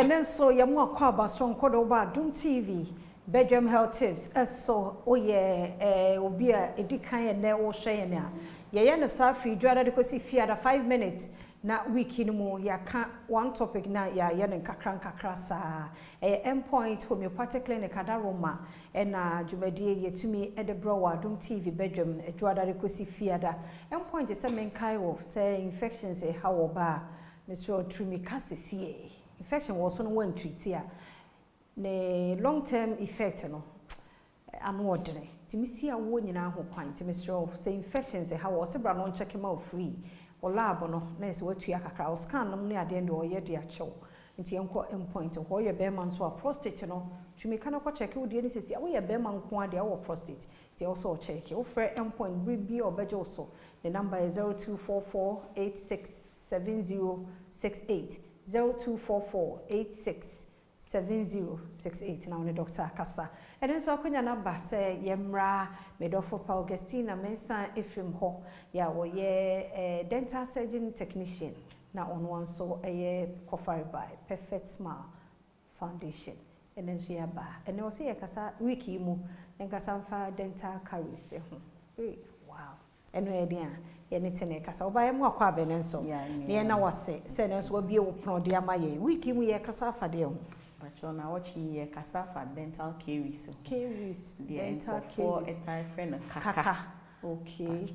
And then so ya mo akwa abaso nkodo ba Adom TV bedroom health tips so oye obi a edikan ye na wo hwe ye na ye no safi dwara de kosi fiada 5 minutes na week in mu ya ka one topic na ya ye ne kakra sa endpoint homeopathic clinic adaroma na dwumadie yetumi edebro wa Adom TV bedroom dwara de kosi fiada endpoint is men kai of say infections how oba Mr. Trimikasi infection was on one treat here. The long-term effect, no, I'm ordinary. Timisi a one in our whole point. Mr. Say infections, how was a brown check him out free or lab no, nice what to Yaka scan them near the end or yet the show. Into uncle endpoint of your bearman's were prostate, you know, to make an check you didn't say, oh, yeah, bearman quantity our prostate. They also check your fair endpoint, be or better also. The number is 0244 867068. 0244867068 now the doctor kasa and then so akonya na ba say yemra medofo pa Augustina Mensa Ephraim ho ya wo ye dental surgeon technician na on one so covered by Perfect Smile Foundation and then so ya ba and then say kasa wiki mu en kasa fa dental caries ho wow and we dia anything kasa oba yemu akwa benenso ne na wase se ne so bie wo pron de amaye wiki mu ye kasa fa de ho bacho na wachi ye kasa fa dental caries dental for a time friend kaka okay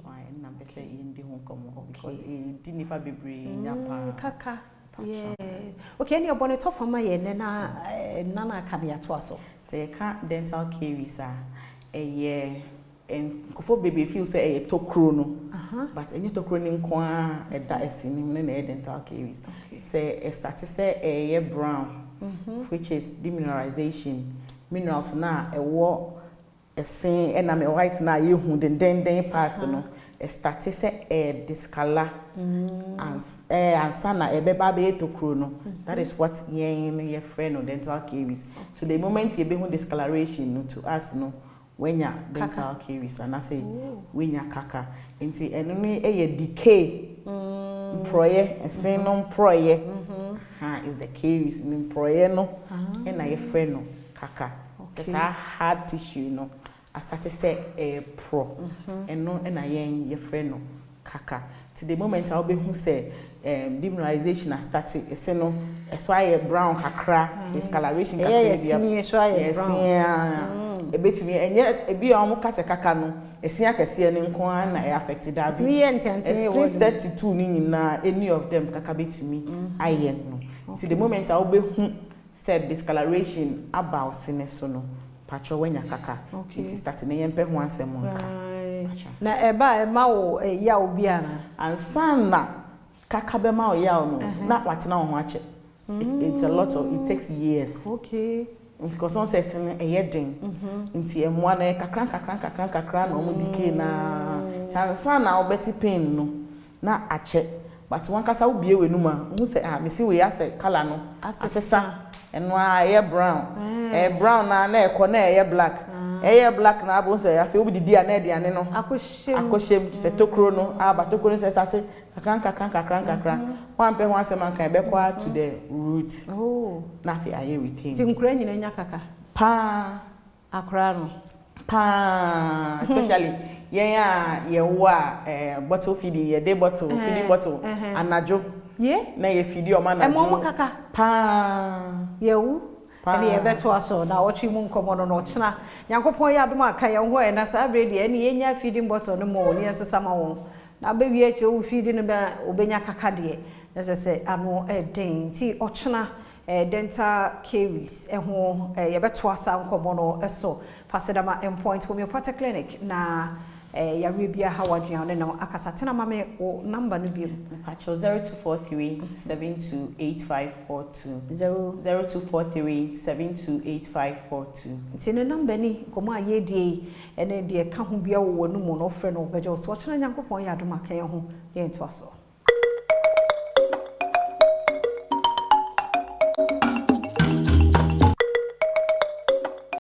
na be say indi ho komo because e di nipa bebre nyapa kaka yeah okay any obone to fama ye ne na na ka be ato aso say ka dental caries ye and kofo baby feel say a tokro no but any tokro ni nko a eda esini ne na dental caries say a start say a brown which is demineralization minerals na ewo esen and na white na ye hu den part no a start say a discolor and sana e beba be tokro no that is what ye friend of dental caries so the moment ye be hu discoloration no to us no when ya dental caries and I say when ya kaka nti eno no e decay proye esen no proye is the caries in proye no and na ye friend no kaka so hard tissue no I started say a pro and no and I ye friend no kaka to the moment I'll be who say demineralization has started esen no so I brown kakra discoloration kakra ebetimi enye ebi a omo kase kaka no esia kase ne nko na e affected that me entente 32 ni nyina any of them kaka betimi aye no to the moment I will be hu said discoloration about sineso no patcho wenya kaka it start na yempe ho asem nka na eba ma wo ya obi ana ansan kaka be ma wo ya no na watena ho ache it's a lot of it takes years because on says a yedding into a one kakran no mudike na chansa na obeti pain no na ache but one kasa wo bie wenuma who say me see we ase color no asesa eno a brown brown na ekọ na black black na abo say afi obi didi na aduane no akoshem se tokro no aba tokro no se start kakran one pe one seman kan be kwa to the root na fi aye retain ti nkura nyina nya kaka pa akra no pa especially ye wa bottle feeding ye day bottle feeding bottle anajo na ye feed o ma na mo kaka pa ye wu and ye beto aso na otwi mu nkomo no no chena yankopon ya adom aka ye ho e na sa bread ye ne nya feeding bottle no mo ne sesama wo na ba wi eche wo feeding no ba obenya kaka de na se ano den ti ochena dental caries ho ye beto asa nkomo no so pasedama endpoint homeopathic clinic na ya rebia hawadua ne na akasa tena mame o number no bi pacho 0243728542 0243728542 tine number ni komo aye die ene de ka ho bia wo no mu no frɛ no beje so chena nyankopon ya adom aka ye ho ye nto aso